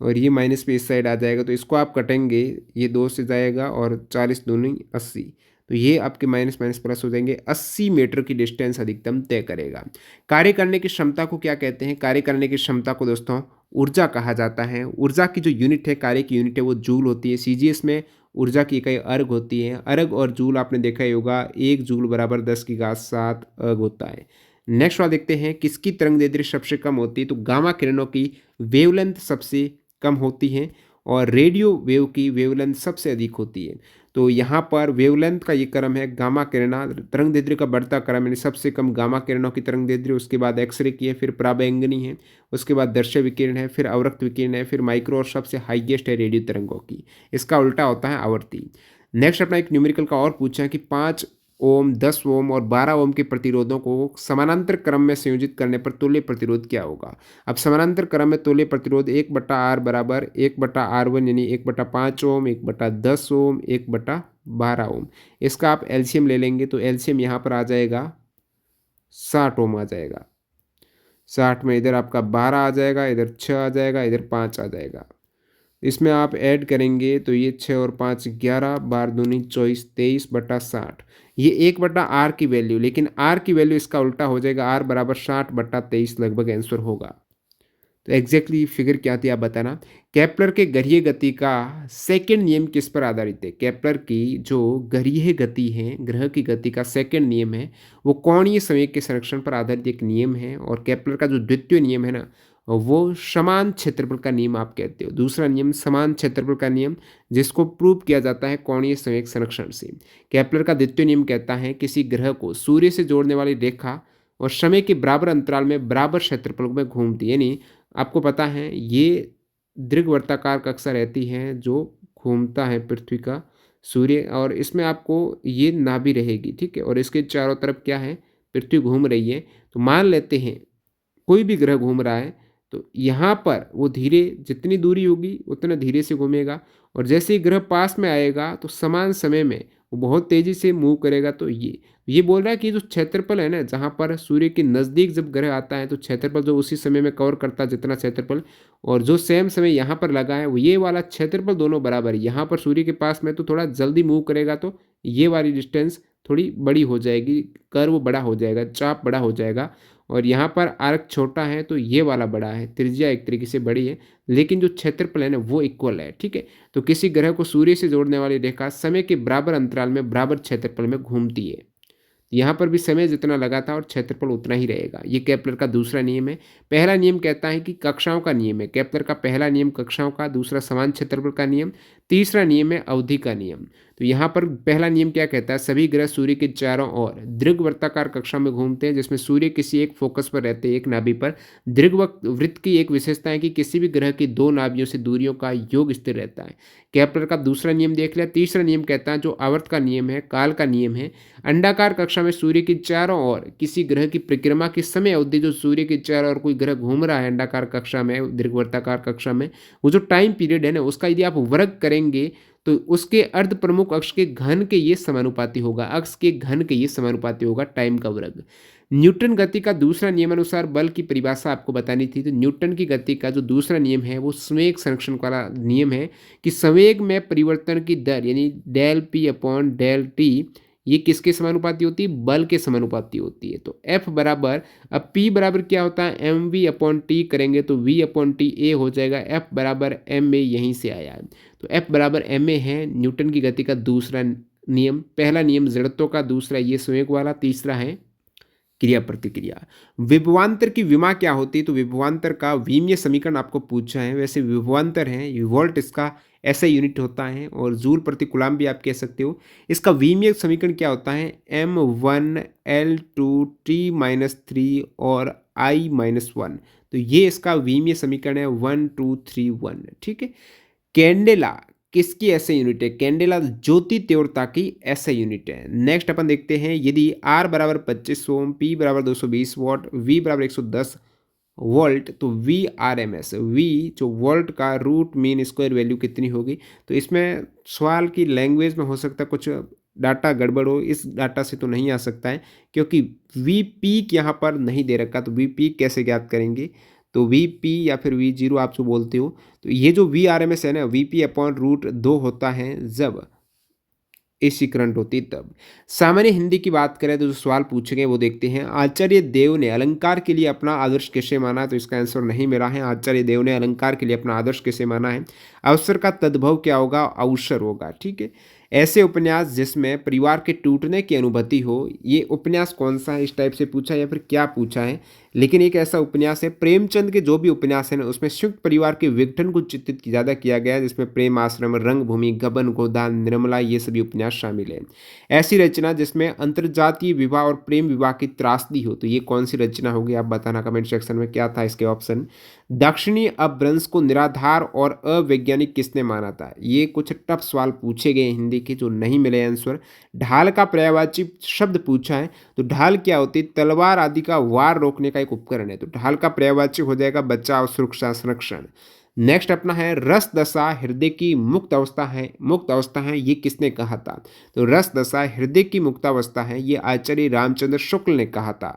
और ये माइनस पे इस साइड आ जाएगा। तो इसको आप कटेंगे, ये 2 से जाएगा और 40 दूनी 80, तो ये आपके माइनस माइनस प्लस हो जाएंगे। 80 मीटर की डिस्टेंस अधिकतम तय करेगा। कार्य करने की क्षमता को क्या कहते हैं? कार्य करने की क्षमता को दोस्तों ऊर्जा कहा जाता है। ऊर्जा की जो यूनिट है, कार्य की यूनिट है, वो जूल होती है। सीजीएस में ऊर्जा की इकाई अर्ग होती है। अर्ग और जूल आपने देखा ही होगा, 1 जूल बराबर 10 की घात 7 अर्ग होता है। नेक्स्ट वाला देखते हैं, किसकी तरंगदैर्ध्य सबसे कम होती है? तो गामा किरणों की वेवलेंथ सबसे कम होती है और रेडियो वेव की वेवलेंथ सबसे अधिक होती है। तो यहाँ पर वेवलेंथ का ये क्रम है, गामा किरणा तरंगदैर्ध्य का बढ़ता क्रम, यानी सबसे कम गामा किरणों की तरंगदैर्ध्य, उसके बाद एक्सरे की है, फिर पराबैंगनी है, उसके बाद दृश्य विकिरण है, फिर अवरक्त विकिरण है, फिर माइक्रो और सबसे हाईएस्ट है रेडियो तरंगों की। इसका उल्टा होता है आवर्ती। नेक्स्ट अपना एक न्यूमेरिकल का और पूछा है कि 5 ओम, 10 ओम और 12 ओम के प्रतिरोधों को समानांतर क्रम में संयोजित करने पर तुल्य प्रतिरोध क्या होगा? अब समानांतर क्रम में तुल्य प्रतिरोध 1/R बराबर 1/R1 यानी 1/5 ओम, 1/10 ओम, 1/12 ओम। इसका आप एलसीएम ले लेंगे तो एलसीएम यहाँ पर आ जाएगा 60 ओम आ जाएगा। 60 में इधर आपका 12 आ जाएगा, इधर 6 आ जाएगा, इधर 5 आ जाएगा। इसमें आप ऐड करेंगे तो ये 6 और 5 11, 12 दूनी 24, 23/60। ये 1/R की वैल्यू, लेकिन R की वैल्यू इसका उल्टा हो जाएगा, R बराबर 60/23 लगभग आंसर होगा। तो एग्जैक्टली फिगर क्या थी आप बताना। केपलर के गरीय गति का सेकंड नियम किस पर आधारित है? केपलर की जो गरीय गति है, ग्रह की गति का सेकंड नियम है, वो कोणीय संवेग के संरक्षण पर आधारित एक नियम है। और केपलर का जो द्वितीय नियम है ना, वो समान क्षेत्रफल का नियम आप कहते हो। दूसरा नियम समान क्षेत्रफल का नियम, जिसको प्रूव किया जाता है कोणीय संवेग संरक्षण से। केपलर का द्वितीय नियम कहता है किसी ग्रह को सूर्य से जोड़ने वाली रेखा और समय के बराबर अंतराल में बराबर क्षेत्रफल में घूमती है, यानी आपको पता है ये दीर्घवृत्ताकार कक्षा रहती है जो घूमता है पृथ्वी का सूर्य, और इसमें आपको ये नाभि रहेगी, ठीक है। और इसके चारों तरफ क्या है? पृथ्वी घूम रही है। तो मान लेते हैं कोई भी ग्रह घूम रहा है, तो यहाँ पर वो धीरे, जितनी दूरी होगी उतना धीरे से घूमेगा, और जैसे ही ग्रह पास में आएगा तो समान समय में वो बहुत तेजी से मूव करेगा। तो ये बोल रहा है कि जो क्षेत्रफल है ना, जहाँ पर सूर्य के नज़दीक जब ग्रह आता है तो क्षेत्रफल जो उसी समय में कवर करता है जितना क्षेत्रफल, और जो सेम समय यहाँ पर लगा है वो ये वाला क्षेत्रफल दोनों बराबर है। यहाँ पर सूर्य के पास में तो थोड़ा जल्दी मूव करेगा, तो ये वाली डिस्टेंस थोड़ी बड़ी हो जाएगी, कर्व बड़ा हो जाएगा, चाप बड़ा हो जाएगा। और यहाँ पर आर्क छोटा है तो ये वाला बड़ा है, त्रिज्या एक तरीके से बड़ी है, लेकिन जो क्षेत्रफल है ना वो इक्वल है, ठीक है। तो किसी ग्रह को सूर्य से जोड़ने वाली रेखा समय के बराबर अंतराल में बराबर क्षेत्रफल में घूमती है। यहाँ पर भी समय जितना लगा था और क्षेत्रफल उतना ही रहेगा। ये केपलर का दूसरा नियम है। पहला नियम कहता है कि कक्षाओं का नियम है। केपलर का पहला नियम कक्षाओं का, दूसरा समान क्षेत्रफल का नियम, तीसरा नियम है अवधि का नियम। तो यहाँ पर पहला नियम क्या कहता है? सभी ग्रह सूर्य के चारों ओर दीर्घवृत्ताकार कक्षा में घूमते हैं, जिसमें सूर्य किसी एक फोकस पर रहते हैं, एक नाभि पर। दीर्घवृत्त की एक विशेषता है कि किसी भी ग्रह की दो नाभियों से दूरियों का योग स्थिर रहता है। केपलर का दूसरा नियम देख लिया। तीसरा नियम कहता है जो आवर्त का नियम है, काल का नियम है। अंडाकार कक्षा में सूर्य के चारों ओर किसी ग्रह की परिक्रमा की समय अवधि, जो सूर्य के चारों ओर कोई ग्रह घूम रहा है अंडाकार कक्षा में, दीर्घवृत्ताकार कक्षा में, वो जो टाइम पीरियड है ना, उसका यदि आप वर्ग करेंगे तो उसके अर्ध प्रमुख अक्ष के घन के ये समानुपाती होगा, अक्ष के घन के ये समानुपाती होगा टाइम का वर्ग। न्यूटन गति का दूसरा नियम अनुसार बल की परिभाषा आपको बतानी थी। तो न्यूटन की गति का जो दूसरा नियम है वो संवेग संरक्षण वाला नियम है कि संवेग में परिवर्तन की दर यानी del P upon del T ये किसके समानुपाती होती है? बल के समानुपाती होती है। तो F बराबर, अब P बराबर क्या होता है? एम वी अपॉन टी करेंगे तो V अपॉन टी ए हो जाएगा। F बराबर एम ए यहीं से आया है, तो F बराबर एम ए है न्यूटन की गति का दूसरा नियम। पहला नियम जड़त्व का, दूसरा ये संवेग वाला, तीसरा है क्रिया प्रतिक्रिया। विभवांतर की विमा क्या होती है? तो विभवांतर का विमीय समीकरण आपको पूछा है। वैसे विभवांतर है, वोल्ट इसका ऐसा यूनिट होता है, और जूल प्रति कूलम भी आप कह सकते हो। इसका विमीय समीकरण क्या होता है? m1l2t-3 और i-1। तो ये इसका विमीय समीकरण है 1 2 3 1, ठीक है। कैंडेला किसकी ऐसे यूनिट है? कैंडेला ज्योति तीव्रता की ऐसे यूनिट है। नेक्स्ट अपन देखते हैं, यदि R बराबर 25 ओम, P बराबर 220 वॉट, V बराबर 110 वोल्ट, तो V R M S, V जो वोल्ट का रूट मीन स्क्वायर वैल्यू कितनी होगी? तो इसमें सवाल की लैंग्वेज में हो सकता है कुछ डाटा गड़बड़ हो, इस डाटा से तो नहीं आ सकता है, क्योंकि वी पीक यहाँ पर नहीं दे रखा। तो वी पीक कैसे ज्ञात करेंगे? तो वी पी या फिर वी जीरो आप जो बोलते हो, तो ये जो वी आर एम एस है ना, वी पी अपॉन रूट 2 होता है जब एसी करंट होती तब। सामान्य हिंदी की बात करें तो जो सवाल पूछे गए वो देखते हैं। आचार्य देव ने अलंकार के लिए अपना आदर्श कैसे माना? तो इसका आंसर नहीं मिला है। आचार्य देव ने अलंकार के लिए अपना आदर्श कैसे माना है? अवसर का तद्भव क्या होगा? अवसर होगा। ठीक है। ऐसे उपन्यास जिसमें परिवार के टूटने की अनुभूति हो, ये उपन्यास कौन सा है? इस टाइप से पूछा या फिर क्या पूछा है? लेकिन एक ऐसा उपन्यास है, प्रेमचंद के जो भी उपन्यास है ना उसमें संयुक्त परिवार के विघटन को चित्रित ज़्यादा किया गया है, जिसमें प्रेम आश्रम, रंगभूमि, गबन, गोदान, निर्मला ये सभी उपन्यास शामिल हैं। ऐसी रचना जिसमें अंतर्जातीय विवाह और प्रेम विवाह की त्रासदी हो, तो ये कौन सी रचना होगी? आप बताना कमेंट सेक्शन में। क्या था इसके ऑप्शन? दक्षिणी अपभ्रंश को निराधार और अवैज्ञानिक किसने माना था? ये कुछ टफ सवाल पूछे गए हिंदी के जो नहीं मिले आंसर। ढाल का पर्यायवाची शब्द पूछा है, तो ढाल क्या होती है? तलवार आदि का वार रोकने का एक उपकरण है, तो ढाल का पर्यायवाची हो जाएगा बचाव, सुरक्षा, संरक्षण। नेक्स्ट अपना है रस दशा हृदय की मुक्त अवस्था है, ये किसने कहा था? तो रस दशा हृदय की मुक्तावस्था है, ये आचार्य रामचंद्र शुक्ल ने कहा था।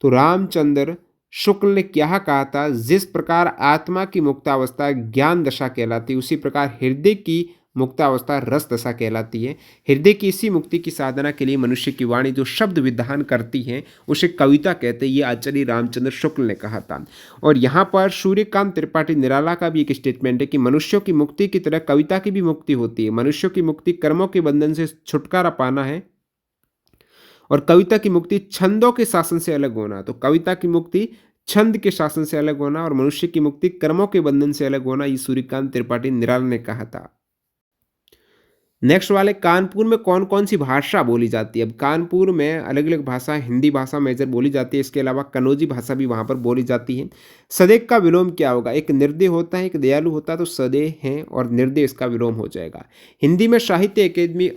तो रामचंद्र शुक्ल ने क्या कहा था? जिस प्रकार आत्मा की मुक्तावस्था ज्ञान दशा कहलाती है, उसी प्रकार हृदय की मुक्तावस्था रस दशा कहलाती है। हृदय की इसी मुक्ति की साधना के लिए मनुष्य की वाणी जो शब्द विधान करती है उसे कविता कहते हैं, ये आचार्य रामचंद्र शुक्ल ने कहा था। और यहाँ पर सूर्यकांत त्रिपाठी निराला का भी एक स्टेटमेंट है कि मनुष्यों की मुक्ति की तरह कविता की भी मुक्ति होती है। मनुष्यों की मुक्ति कर्मों के बंधन से छुटकारा पाना है और कविता की मुक्ति छंदों के शासन से अलग होना। तो कविता की मुक्ति छंद के शासन से अलग होना और मनुष्य की मुक्ति कर्मों के बंधन से अलग होना, ये सूर्यकांत त्रिपाठी निराला ने कहा था। नेक्स्ट वाले, कानपुर में कौन कौन सी भाषा बोली जाती है? अब कानपुर में अलग अलग भाषा, हिंदी भाषा मेजर बोली जाती है, इसके अलावा कन्नौजी भाषा भी वहाँ पर बोली जाती है। सदैव का विलोम क्या होगा? एक निर्दय होता है, एक दयालु होता है, तो सदैव है और निर्दय इसका विलोम हो जाएगा। हिंदी में साहित्य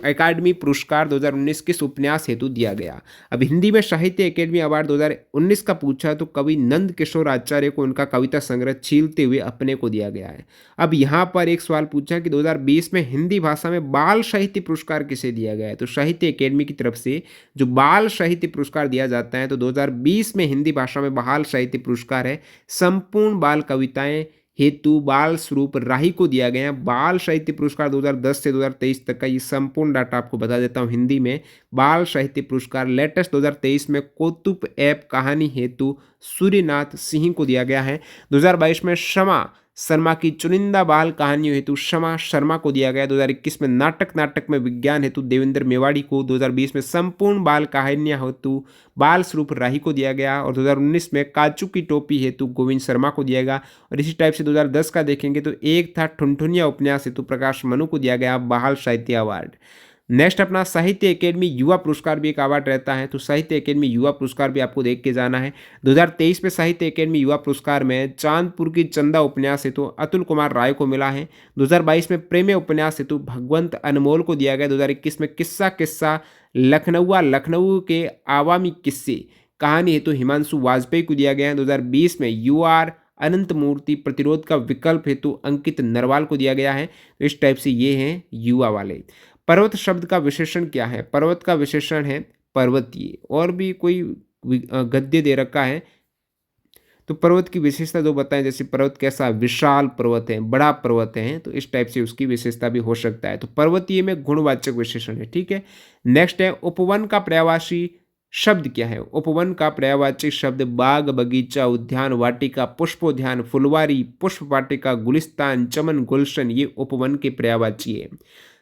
अकादमी पुरस्कार 2019 किस उपन्यास हेतु दिया गया? अब हिंदी में साहित्य अकादमी अवार्ड 2019 का पूछा तो कवि नंद किशोर आचार्य को उनका कविता संग्रह छीलते हुए अपने को दिया गया है। अब यहाँ पर एक सवाल पूछा कि 2020 में हिंदी भाषा में बाल साहित्य पुरस्कार किसे दिया गया है? तो साहित्य अकादमी की तरफ से जो बाल साहित्य पुरस्कार दिया जाता है, तो 2020 में हिंदी भाषा में बाल साहित्य पुरस्कार है संपूर्ण बाल कविताएं हेतु बाल स्वरूप राही को दिया गया है। बाल साहित्य पुरस्कार 2010 से 2023 तक का ये संपूर्ण डाटा आपको बता देता हूँ। हिंदी में बाल साहित्य पुरस्कार लेटेस्ट 2023 में कौतुक ऐप कहानी हेतु सूर्यनाथ सिंह को दिया गया है। 2022 में क्षमा शर्मा की चुनिंदा बाल कहानियों हेतु क्षमा शर्मा को दिया गया। 2021 में नाटक में विज्ञान हेतु देवेंद्र मेवाड़ी को। 2020 में संपूर्ण बाल कहानियां हेतु बाल स्वरूप राही को दिया गया और 2019 में काचू की टोपी हेतु गोविंद शर्मा को दिया गया। और इसी टाइप से 2010 का देखेंगे तो एक था ठुनठुनिया उपन्यास हेतु प्रकाश मनु को दिया गया बाल साहित्य अवार्ड। नेक्स्ट अपना साहित्य अकेडमी युवा पुरस्कार भी एक अवार्ड रहता है, तो साहित्य अकेडमी युवा पुरस्कार भी आपको देख के जाना है। 2023 में साहित्य अकेडमी युवा पुरस्कार में चांदपुर की चंदा उपन्यास हेतु अतुल कुमार राय को मिला है। 2022 में प्रेम उपन्यास हेतु भगवंत अनमोल को दिया गया। 2021 में किस्सा लखनऊ के आवामी किस्से कहानी हेतु हिमांशु वाजपेयी को दिया गया है। 2020 में UR अनंत मूर्ति प्रतिरोध का विकल्प हेतु अंकित नरवाल को दिया गया है। तो इस टाइप से ये हैं युवा वाले। पर्वत शब्द का विशेषण क्या है? पर्वत का विशेषण है पर्वतीय। और भी कोई गद्य दे रखा है तो पर्वत की विशेषता दो बताएं, जैसे पर्वत कैसा? विशाल पर्वत है, बड़ा पर्वत है, तो इस टाइप से उसकी विशेषता भी हो सकता है। तो पर्वतीय में गुणवाचक विशेषण है। ठीक है। नेक्स्ट है उपवन का पर्यायवाची शब्द क्या है? उपवन का पर्यायवाची शब्द बाग, बगीचा, उद्यान, वाटिका, पुष्पोद्यान, फुलवारी, पुष्प वाटिका, गुलिस्तान, चमन, गुलशन, ये उपवन के पर्यायवाची है।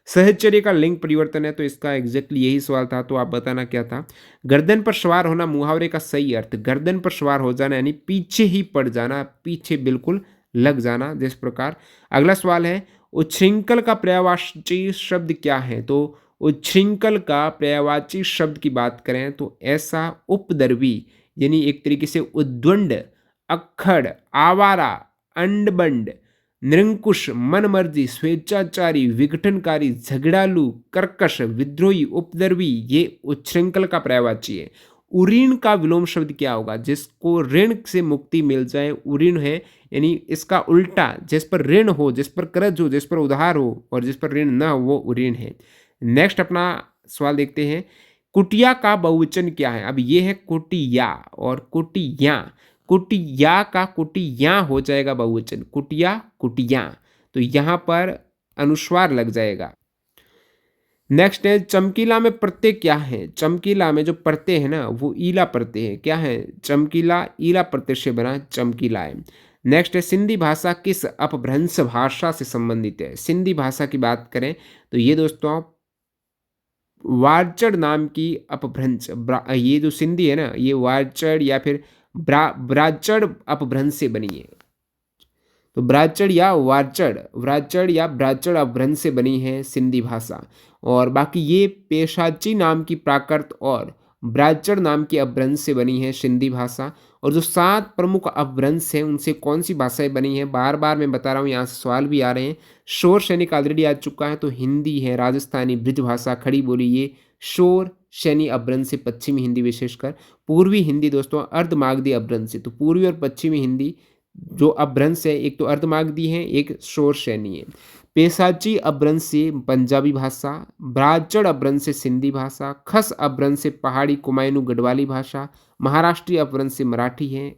सहचर्य का लिंग परिवर्तन है, तो इसका एग्जैक्टली यही सवाल था, तो आप बताना क्या था? गर्दन पर सवार होना मुहावरे का सही अर्थ, गर्दन पर सवार हो जाना यानी पीछे ही पड़ जाना, पीछे बिल्कुल लग जाना। जिस प्रकार अगला सवाल है उच्छृंखल का पर्यायवाची शब्द क्या है? तो उच्छृंखल का पर्यायवाची शब्द की बात करें तो ऐसा उपद्रवी यानी एक तरीके से उद्दंड, अक्खड़, आवारा, अंडबंड, निरंकुश, मनमर्जी, स्वेच्छाचारी, विघटनकारी, झगड़ालू, कर्कश, विद्रोही, उपद्रवी, ये उच्छृंखल का पर्यायवाची है। उरीण का विलोम शब्द क्या होगा? जिसको ऋण से मुक्ति मिल जाए उरीण है, यानी इसका उल्टा, जिस पर ऋण हो, जिस पर कर्ज हो, जिस पर उधार हो और जिस पर ऋण न हो, वो उरीण है। नेक्स्ट अपना सवाल देखते हैं, कुटिया का बहुवचन क्या है? अब ये है कुटिया और कुटिया। कुटिया का कुटिया हो जाएगा बहुवचन, कुटिया कुटिया, तो यहाँ पर अनुस्वार लग जाएगा। नेक्स्ट है चमकीला में प्रत्यय क्या है? चमकीला में जो प्रत्यय है ना वो ईला प्रत्यय है। क्या है? चमकीला ईला प्रत्यय से बना चमकीला है। नेक्स्ट है सिंधी भाषा किस अपभ्रंश भाषा से संबंधित है? सिंधी भाषा की बात करें तो ये दोस्तों वार्चड़ नाम की अपभ्रंश ये जो सिंधी है ना ये वार्चड़ या फिर ब्राचड़ अपभ्रंश से बनी है। तो ब्राचड़ या ब्राचड़ अपभ्रंश से बनी है सिंधी भाषा। और बाकी ये पेशाची नाम की प्राकृत और ब्राचड़ नाम की अपभ्रंश से बनी है सिंधी भाषा। और जो 7 प्रमुख अपभ्रंश हैं उनसे कौन सी भाषाएं बनी हैं, बार बार मैं बता रहा हूँ, यहाँ से सवाल भी आ रहे हैं। शोर सैनिक ऑलरेडी आ चुका है, तो हिंदी है, राजस्थानी, ब्रिज भाषा, खड़ी बोली, ये शोर सैनी अपभ्रंश से पश्चिमी हिंदी विशेषकर। पूर्वी हिंदी दोस्तों अर्धमागधी अपभ्रंश से। तो पूर्वी और पश्चिमी हिंदी जो अपभ्रंश है एक तो अर्धमागधी है, एक शोर सैनी है। पेशाची अपभ्रंश से पंजाबी भाषा, ब्राह्मण अपभ्रंश से सिंधी भाषा, खस अपभ्रंश से पहाड़ी कुमायूनी गढ़वाली भाषा, महाराष्ट्रीय अपभ्रंश से मराठी है।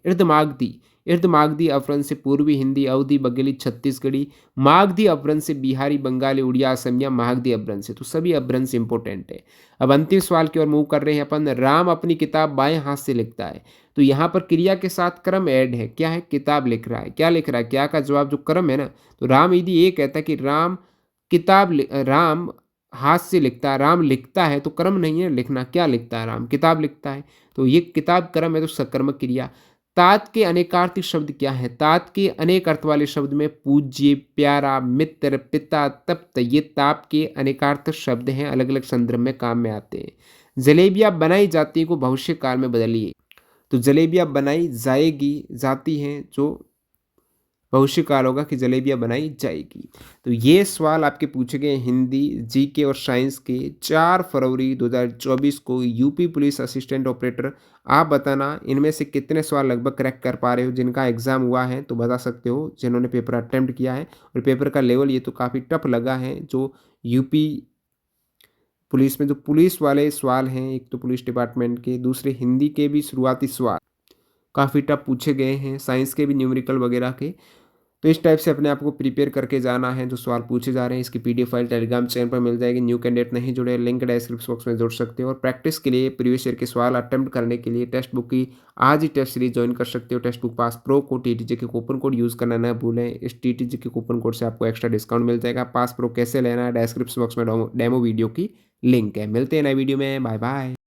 इर्धमागधी अपभ्रंश से पूर्वी हिंदी, अवधी, बघेली, छत्तीसगढ़ी, मागधी अपभ्रंश से बिहारी, बंगाली, उड़िया, असमिया, मागधी अपभ्रंश से। तो सभी अपभ्रंश इंपॉर्टेंट है। अब अंतिम सवाल की ओर मूव कर रहे हैं अपन। राम अपनी किताब बाएं हाथ से लिखता है। तो यहाँ पर क्रिया के साथ क्रम ऐड है। क्या है? किताब लिख रहा है। क्या लिख रहा है? क्या का जवाब जो क्रम है ना, तो राम यदि ये कहता है कि राम हाथ से लिखता है, राम लिखता है, तो क्रम नहीं है लिखना। क्या लिखता है? राम किताब लिखता है। तो ये किताब क्रम है, तो सकर्मक क्रिया। तात के अनेकार्थी शब्द क्या है? तात के अनेक अर्थ वाले शब्द में पूज्य, प्यारा, मित्र, पिता, तप्त, ये ताप के अनेकार्थ शब्द हैं, अलग अलग संदर्भ में काम में आते हैं। जलेबियां बनाई जाती है को भविष्य काल में बदलिए। तो जलेबियाँ बनाई जाएगी, जाती हैं, जो भविष्य काल होगा कि जलेबियाँ बनाई जाएगी। तो ये सवाल आपके पूछे गए हिंदी, जीके और साइंस के 4 फरवरी 2024 को यूपी पुलिस असिस्टेंट ऑपरेटर। आप बताना इनमें से कितने सवाल लगभग क्रैक कर पा रहे हो, जिनका एग्ज़ाम हुआ है तो बता सकते हो, जिन्होंने पेपर अटेम्प्ट किया है। और पेपर का लेवल ये तो काफ़ी टफ लगा है, जो यूपी पुलिस में जो पुलिस वाले सवाल हैं, एक तो पुलिस डिपार्टमेंट के, दूसरे हिंदी के भी शुरुआती सवाल काफ़ी टफ पूछे गए हैं, साइंस के भी न्यूमेरिकल वगैरह के। तो इस टाइप से अपने आप को प्रिपेयर करके जाना है। जो सवाल पूछे जा रहे हैं इसकी पीडीएफ फाइल टेलीग्राम चैनल पर मिल जाएगी। न्यू कैंडिडेट नहीं जुड़े, लिंक डिस्क्रिप्शन बॉक्स में जुड़ सकते हो। और प्रैक्टिस के लिए प्रीवियस ईयर के सवाल अटेम्प्ट करने के लिए टेक्स्ट बुक की आज ही टेस्ट सीरीज ज्वाइन कर सकते हो। टेक्स्ट बुक पास प्रो को टीटीजे के कूपन कोड यूज़ करना ना भूलें। इस टीटीजे के कूपन कोड से आपको एक्स्ट्रा डिस्काउंट मिल जाएगा। पास प्रो कैसे लेना है डिस्क्रिप्शन बॉक्स में डेमो वीडियो की लिंक है। मिलते हैं नए वीडियो में। Bye bye.